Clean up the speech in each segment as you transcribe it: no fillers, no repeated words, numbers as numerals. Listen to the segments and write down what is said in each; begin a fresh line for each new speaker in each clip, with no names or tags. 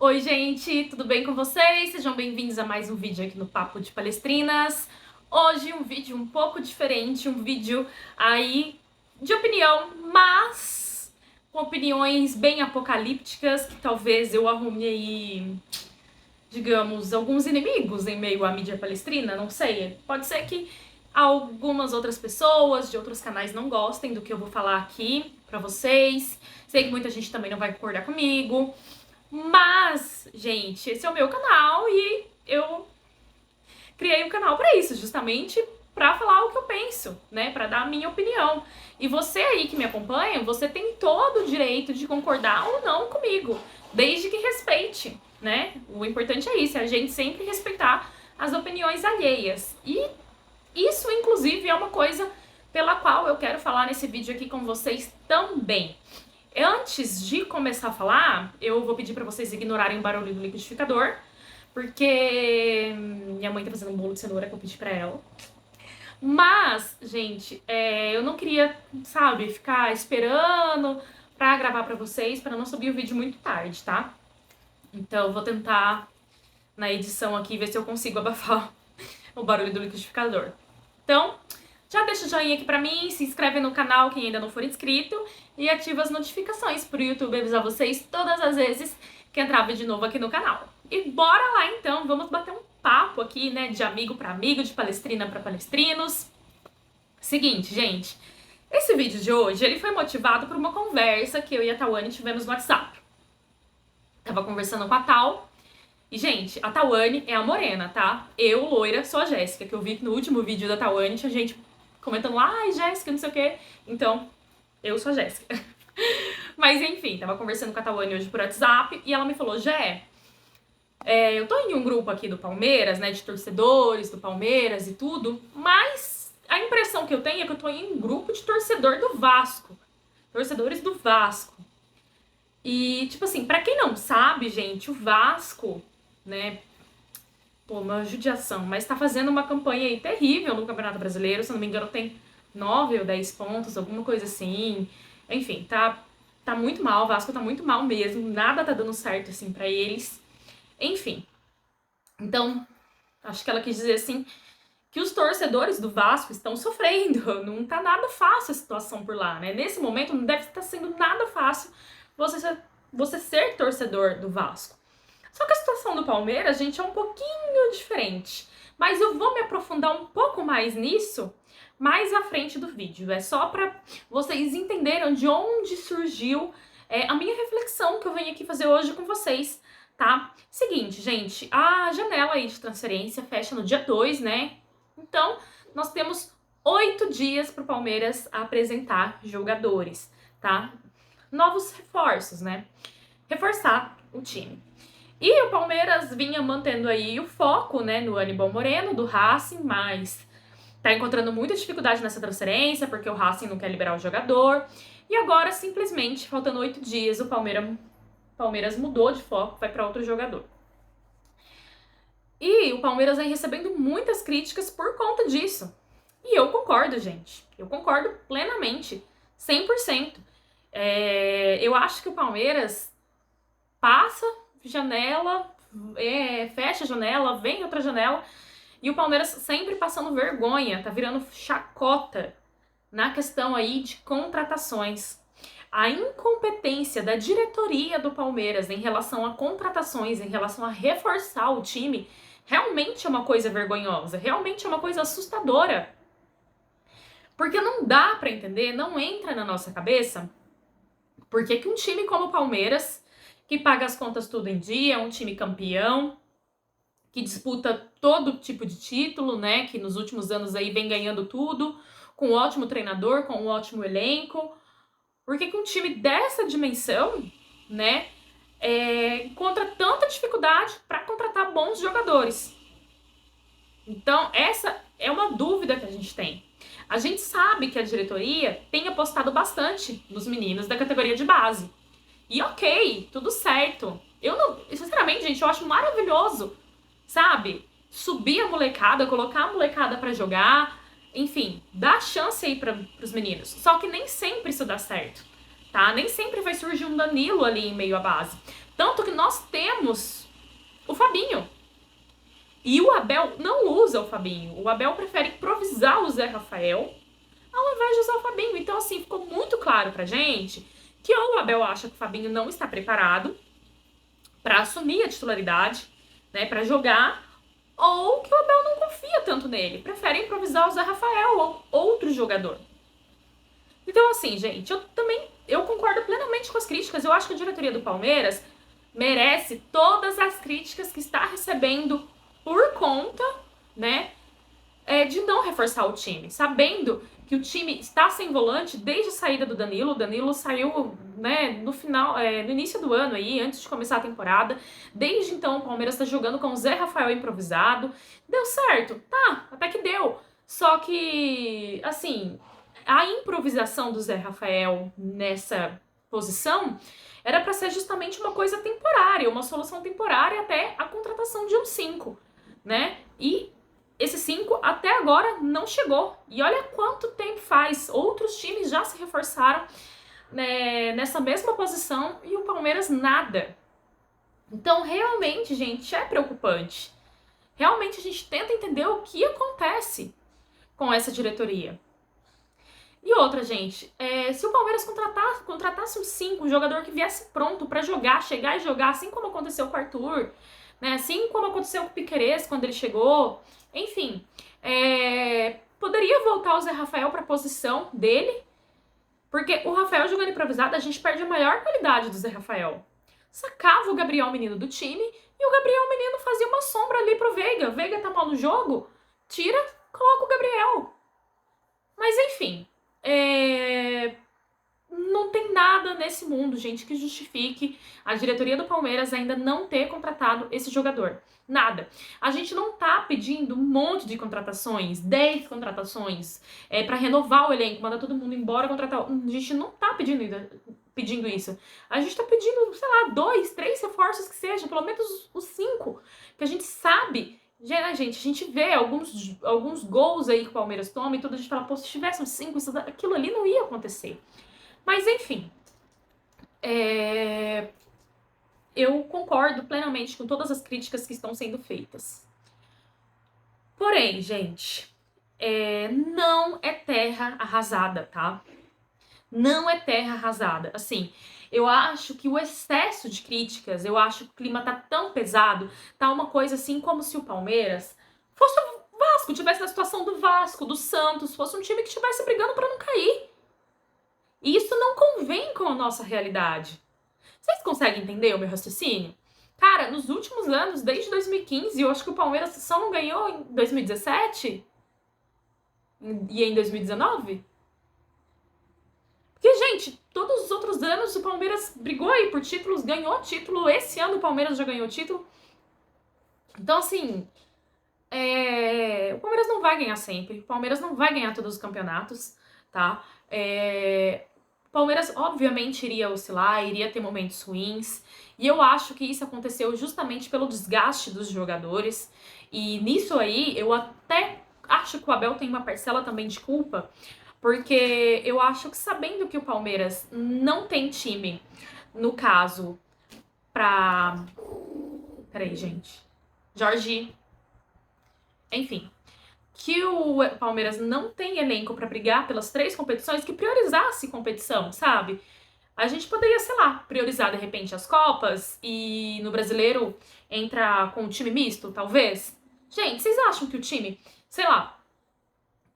Oi, gente, tudo bem com vocês? Sejam bem-vindos a mais um vídeo aqui no Papo de Palestrinas. Hoje um vídeo um pouco diferente, um vídeo aí de opinião, mas com opiniões bem apocalípticas, que talvez eu arrume aí, digamos, alguns inimigos em meio à mídia palestrina, não sei. Pode ser que algumas outras pessoas de outros canais não gostem do que eu vou falar aqui pra vocês. Sei que muita gente também não vai concordar comigo. Mas, gente, esse é o meu canal e eu criei um canal pra isso, justamente pra falar o que eu penso, né? Pra dar a minha opinião. E você aí que me acompanha, você tem todo o direito de concordar ou não comigo, desde que respeite, né? O importante é isso, é a gente sempre respeitar as opiniões alheias. E isso, inclusive, é uma coisa pela qual eu quero falar nesse vídeo aqui com vocês também. Antes de começar a falar, eu vou pedir pra vocês ignorarem o barulho do liquidificador, porque minha mãe tá fazendo um bolo de cenoura que eu pedi pra ela. Mas, gente, eu não queria, sabe, ficar esperando pra gravar pra vocês, pra não subir o vídeo muito tarde, tá? Então eu vou tentar, na edição aqui, ver se eu consigo abafar o barulho do liquidificador. Então, já deixa o joinha aqui pra mim, se inscreve no canal quem ainda não for inscrito e ativa as notificações pro YouTube avisar vocês todas as vezes que entrar vídeo novo aqui no canal. E bora lá então, vamos bater um papo aqui, né, de amigo pra amigo, de palestrina pra palestrinos. Seguinte, gente, esse vídeo de hoje, ele foi motivado por uma conversa que eu e a Tawane tivemos no WhatsApp. Tava conversando com a Tal. E, gente, a Tawane é a morena, tá? Eu, loira, sou a Jéssica, que eu vi que no último vídeo da Tawane tinha gente comentando, ai, Jéssica, não sei o quê. Então, eu sou a Jéssica. Mas, enfim, tava conversando com a Tawane hoje por WhatsApp e ela me falou, Jé, eu tô em um grupo aqui do Palmeiras, né, de torcedores do Palmeiras e tudo, mas a impressão que eu tenho é que eu tô em um grupo de torcedor do Vasco. Torcedores do Vasco. E, tipo assim, pra quem não sabe, gente, o Vasco, né, pô, uma judiação, mas tá fazendo uma campanha aí terrível no Campeonato Brasileiro, se eu não me engano tem 9 ou 10 pontos, alguma coisa assim. Enfim, tá muito mal, o Vasco tá muito mal mesmo, nada tá dando certo assim pra eles. Enfim, então, acho que ela quis dizer assim, que os torcedores do Vasco estão sofrendo, não tá nada fácil a situação por lá, né? Nesse momento não deve estar sendo nada fácil você ser torcedor do Vasco. Só que a situação do Palmeiras, gente, é um pouquinho diferente. Mas eu vou me aprofundar um pouco mais nisso mais à frente do vídeo. É só para vocês entenderem de onde surgiu a minha reflexão que eu venho aqui fazer hoje com vocês, tá? Seguinte, gente, a janela aí de transferência fecha no dia 2, né? Então, nós temos 8 dias para o Palmeiras apresentar jogadores, tá? Novos reforços, né? Reforçar o time. E o Palmeiras vinha mantendo aí o foco, né, no Aníbal Moreno, do Racing, mas tá encontrando muita dificuldade nessa transferência, porque o Racing não quer liberar o jogador. E agora, simplesmente, faltando 8 dias, o Palmeiras mudou de foco, vai para outro jogador. E o Palmeiras vem recebendo muitas críticas por conta disso. E eu concordo, gente. Eu concordo plenamente, 100%. Eu acho que o Palmeiras passa janela, fecha a janela, vem outra janela, e o Palmeiras sempre passando vergonha, tá virando chacota na questão aí de contratações. A incompetência da diretoria do Palmeiras em relação a contratações, em relação a reforçar o time, realmente é uma coisa vergonhosa, realmente é uma coisa assustadora. Porque não dá pra entender, não entra na nossa cabeça, por que um time como o Palmeiras, que paga as contas tudo em dia, é um time campeão, que disputa todo tipo de título, né, que nos últimos anos aí vem ganhando tudo, com um ótimo treinador, com um ótimo elenco, por que um time dessa dimensão, né, encontra tanta dificuldade para contratar bons jogadores? Então, essa é uma dúvida que a gente tem. A gente sabe que a diretoria tem apostado bastante nos meninos da categoria de base. E ok, tudo certo. Eu não, sinceramente, gente, eu acho maravilhoso, sabe? Subir a molecada, colocar a molecada pra jogar, enfim, dar chance aí pros meninos. Só que nem sempre isso dá certo, tá? Nem sempre vai surgir um Danilo ali em meio à base. Tanto que nós temos o Fabinho. E o Abel não usa o Fabinho. O Abel prefere improvisar o Zé Rafael ao invés de usar o Fabinho. Então, assim, ficou muito claro pra gente que ou o Abel acha que o Fabinho não está preparado para assumir a titularidade, né, para jogar, ou que o Abel não confia tanto nele, prefere improvisar o Zé Rafael ou outro jogador. Então, assim, gente, eu concordo plenamente com as críticas. Eu acho que a diretoria do Palmeiras merece todas as críticas que está recebendo por conta, né, de não reforçar o time, sabendo que o time está sem volante desde a saída do Danilo. O Danilo saiu, né, no final, no início do ano aí, antes de começar a temporada. Desde então o Palmeiras está jogando com o Zé Rafael improvisado. Deu certo? Tá, até que deu. Só que, assim, a improvisação do Zé Rafael nessa posição era para ser justamente uma coisa temporária, uma solução temporária até a contratação de um 5, né? E esse 5 até agora não chegou. E olha quanto tempo faz. Outros times já se reforçaram, né, nessa mesma posição e o Palmeiras nada. Então, realmente, gente, é preocupante. Realmente a gente tenta entender o que acontece com essa diretoria. E outra, gente, se o Palmeiras contratasse um 5, um jogador que viesse pronto pra jogar, chegar e jogar, assim como aconteceu com o Arthur, né, assim como aconteceu com o Piquerez quando ele chegou, enfim, poderia voltar o Zé Rafael pra posição dele, porque o Rafael jogando improvisado, a gente perde a maior qualidade do Zé Rafael. Sacava o Gabriel Menino do time e o Gabriel Menino fazia uma sombra ali pro Veiga. Veiga tá mal no jogo, tira, coloca o Gabriel. Mas enfim, não tem nada nesse mundo, gente, que justifique a diretoria do Palmeiras ainda não ter contratado esse jogador. Nada. A gente não tá pedindo um monte de contratações, 10 contratações, pra renovar o elenco, mandar todo mundo embora, contratar. A gente não tá pedindo isso. A gente tá pedindo, sei lá, 2, 3 reforços que seja, pelo menos os 5, que a gente sabe. Gente, a gente vê alguns gols aí que o Palmeiras toma e tudo, a gente fala, pô, se tivesse uns 5, aquilo ali não ia acontecer. Mas enfim, eu concordo plenamente com todas as críticas que estão sendo feitas. Porém, gente, não é terra arrasada, tá? Não é terra arrasada. Assim, eu acho que o excesso de críticas, eu acho que o clima tá tão pesado, tá uma coisa assim como se o Palmeiras fosse o Vasco, tivesse na situação do Vasco, do Santos, fosse um time que estivesse brigando pra não cair. E isso não convém com a nossa realidade. Vocês conseguem entender o meu raciocínio? Cara, nos últimos anos, desde 2015, eu acho que o Palmeiras só não ganhou em 2017 e em 2019. Porque, gente, todos os outros anos o Palmeiras brigou aí por títulos, ganhou título. Esse ano o Palmeiras já ganhou título. Então, assim, o Palmeiras não vai ganhar sempre. O Palmeiras não vai ganhar todos os campeonatos, tá? O Palmeiras, obviamente, iria oscilar, iria ter momentos ruins. E eu acho que isso aconteceu justamente pelo desgaste dos jogadores. E nisso aí, eu até acho que o Abel tem uma parcela também de culpa, porque eu acho que sabendo que o Palmeiras não tem time, no caso, pra... Peraí, gente. Jorge. Enfim. Que o Palmeiras não tem elenco pra brigar pelas 3 competições, que priorizasse competição, sabe? A gente poderia, sei lá, priorizar de repente as Copas e no Brasileiro entrar com um time misto, talvez? Gente, vocês acham que o time, sei lá,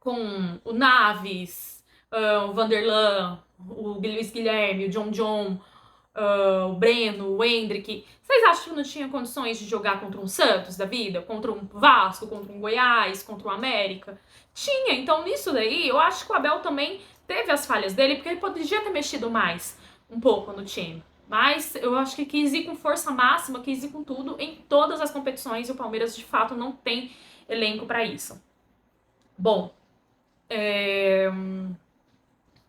com o Naves, o Vanderlan, o Luiz Guilherme, o John, o Breno, o Endrick, vocês acham que não tinha condições de jogar contra um Santos da vida? Contra um Vasco, contra um Goiás, contra um América? Tinha, então nisso daí eu acho que o Abel também teve as falhas dele, porque ele podia ter mexido mais um pouco no time. Mas eu acho que quis ir com força máxima, quis ir com tudo em todas as competições e o Palmeiras de fato não tem elenco para isso. Bom,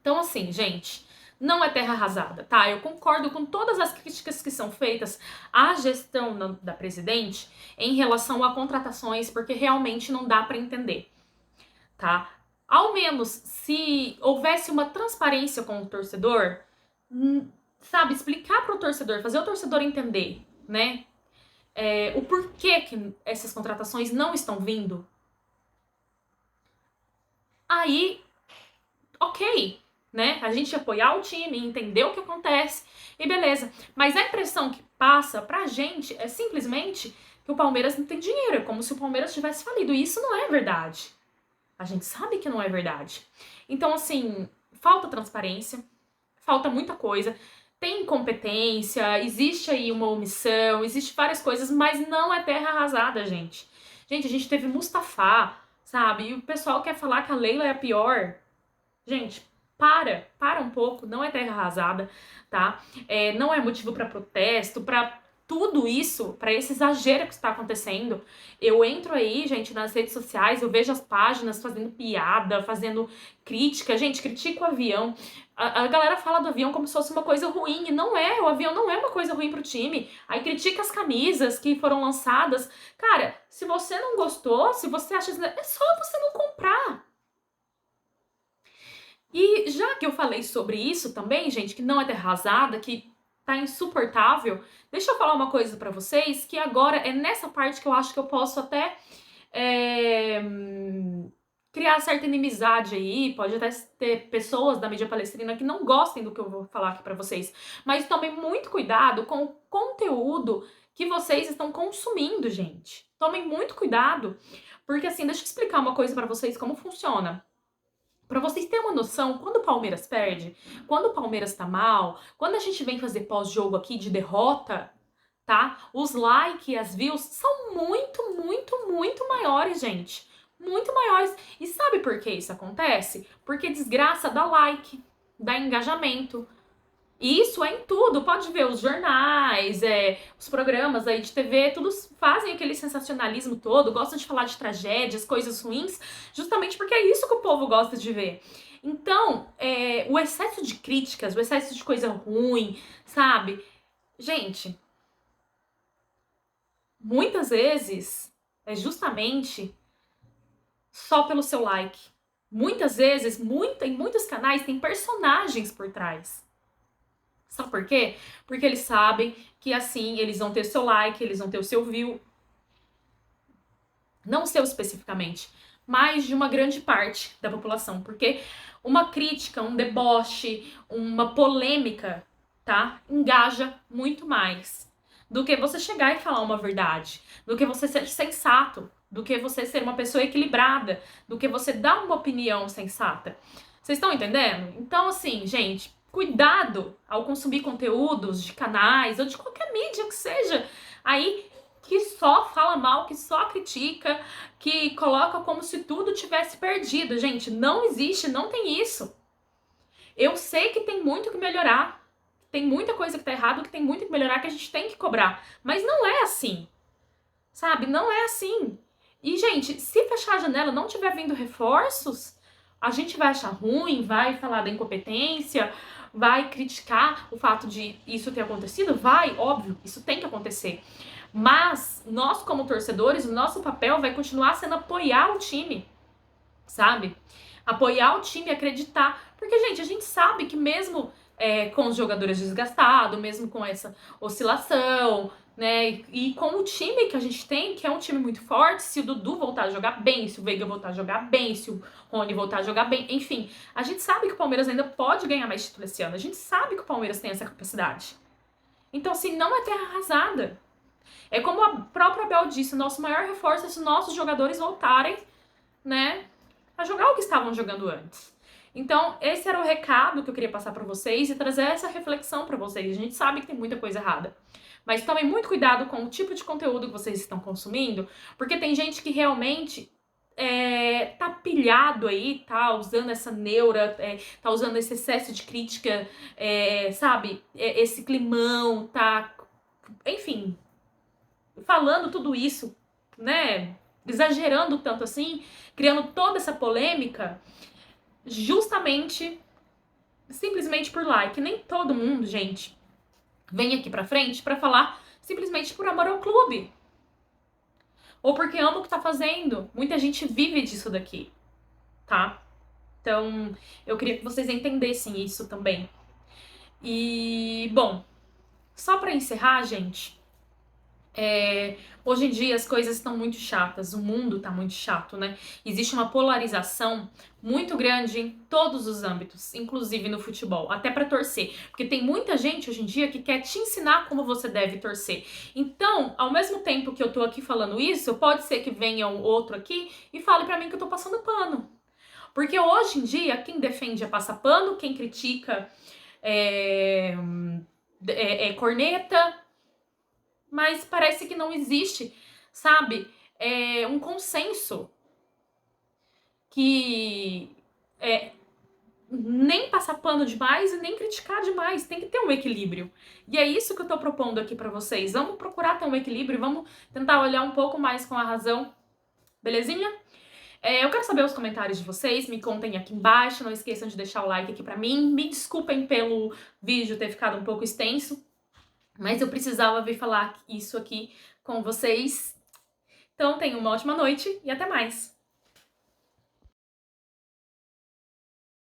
então assim, gente, não é terra arrasada, tá? Eu concordo com todas as críticas que são feitas à gestão da presidente em relação a contratações, porque realmente não dá para entender, tá? Ao menos se houvesse uma transparência com o torcedor, sabe, explicar pro torcedor, fazer o torcedor entender, né, o porquê que essas contratações não estão vindo, aí, ok, né, a gente apoiar o time, entender o que acontece e beleza. Mas a impressão que passa pra gente é simplesmente que o Palmeiras não tem dinheiro, é como se o Palmeiras tivesse falido, e isso não é verdade. A gente sabe que não é verdade. Então, assim, falta transparência, falta muita coisa, tem incompetência, existe aí uma omissão, existe várias coisas, mas não é terra arrasada, gente. Gente, a gente teve Mustafa, sabe? E o pessoal quer falar que a Leila é a pior. Gente, para um pouco, não é terra arrasada, tá? Não é motivo para protesto, para tudo isso, para esse exagero que está acontecendo. Eu entro aí, gente, nas redes sociais, eu vejo as páginas fazendo piada, fazendo crítica. Gente, critica o avião. A galera fala do avião como se fosse uma coisa ruim, e não é, o avião não é uma coisa ruim pro time. Aí critica as camisas que foram lançadas. Cara, se você não gostou, se você acha... É só você não comprar. E já que eu falei sobre isso também, gente, que não é terra arrasada, que tá insuportável, deixa eu falar uma coisa pra vocês, que agora é nessa parte que eu acho que eu posso até é, criar certa inimizade aí, pode até ter pessoas da mídia palestrina que não gostem do que eu vou falar aqui pra vocês, mas tomem muito cuidado com o conteúdo que vocês estão consumindo, gente. Tomem muito cuidado, porque assim, deixa eu explicar uma coisa pra vocês como funciona. Pra vocês terem uma noção, quando o Palmeiras perde, quando o Palmeiras tá mal, quando a gente vem fazer pós-jogo aqui de derrota, tá? Os likes e as views são muito, muito, muito maiores, gente. Muito maiores. E sabe por que isso acontece? Porque desgraça dá like, dá engajamento. E isso é em tudo, pode ver os jornais, os programas aí de TV, todos fazem aquele sensacionalismo todo, gostam de falar de tragédias, coisas ruins, justamente porque é isso que o povo gosta de ver. Então, o excesso de críticas, o excesso de coisa ruim, sabe? Gente, muitas vezes é justamente só pelo seu like. Muitas vezes, em muitos canais tem personagens por trás. Sabe por quê? Porque eles sabem que assim eles vão ter seu like, eles vão ter o seu view. Não o seu especificamente, mas de uma grande parte da população. Porque uma crítica, um deboche, uma polêmica, tá? Engaja muito mais do que você chegar e falar uma verdade, do que você ser sensato, do que você ser uma pessoa equilibrada, do que você dar uma opinião sensata. Vocês estão entendendo? Então, assim, gente, cuidado ao consumir conteúdos de canais ou de qualquer mídia que seja aí que só fala mal, que só critica, que coloca como se tudo tivesse perdido. Gente, não existe, não tem isso. Eu sei que tem muito que melhorar, tem muita coisa que tá errado, que tem muito que melhorar, que a gente tem que cobrar, mas não é assim, sabe? Não é assim. E, gente, se fechar a janela não tiver vindo reforços, a gente vai achar ruim, vai falar da incompetência, vai criticar o fato de isso ter acontecido? Vai, óbvio, isso tem que acontecer. Mas nós, como torcedores, o nosso papel vai continuar sendo apoiar o time, sabe? Apoiar o time, acreditar. Porque, gente, a gente sabe que mesmo com os jogadores desgastados, mesmo com essa oscilação, né? E com o time que a gente tem, que é um time muito forte, se o Dudu voltar a jogar bem, se o Veiga voltar a jogar bem, se o Rony voltar a jogar bem, enfim, a gente sabe que o Palmeiras ainda pode ganhar mais título esse ano. A gente sabe que o Palmeiras tem essa capacidade. Então, assim, não é terra arrasada. É como a própria Abel disse, o nosso maior reforço é se nossos jogadores voltarem, né, a jogar o que estavam jogando antes. Então, esse era o recado que eu queria passar para vocês e trazer essa reflexão para vocês. A gente sabe que tem muita coisa errada, mas tomem muito cuidado com o tipo de conteúdo que vocês estão consumindo, porque tem gente que realmente tá pilhado aí, tá usando essa neura, tá usando esse excesso de crítica, sabe, esse climão, tá, enfim, falando tudo isso, né, exagerando tanto assim, criando toda essa polêmica, justamente, simplesmente por like. Nem todo mundo, gente, vem aqui pra frente pra falar simplesmente por amor ao clube. Ou porque ama o que tá fazendo. Muita gente vive disso daqui, tá? Então, eu queria que vocês entendessem isso também. E, bom, só pra encerrar, gente, hoje em dia as coisas estão muito chatas, o mundo tá muito chato, né? Existe uma polarização muito grande em todos os âmbitos, inclusive no futebol, até pra torcer, porque tem muita gente hoje em dia que quer te ensinar como você deve torcer. Então, ao mesmo tempo que eu tô aqui falando isso, pode ser que venha um outro aqui e fale pra mim que eu tô passando pano. Porque hoje em dia, quem defende é passar pano, quem critica é, corneta, mas parece que não existe, sabe, um consenso que nem passar pano demais e nem criticar demais, tem que ter um equilíbrio. E é isso que eu tô propondo aqui pra vocês. Vamos procurar ter um equilíbrio, vamos tentar olhar um pouco mais com a razão, belezinha? Eu quero saber os comentários de vocês, me contem aqui embaixo, não esqueçam de deixar o like aqui pra mim, me desculpem pelo vídeo ter ficado um pouco extenso, mas eu precisava vir falar isso aqui com vocês. Então tenham uma ótima noite e até mais!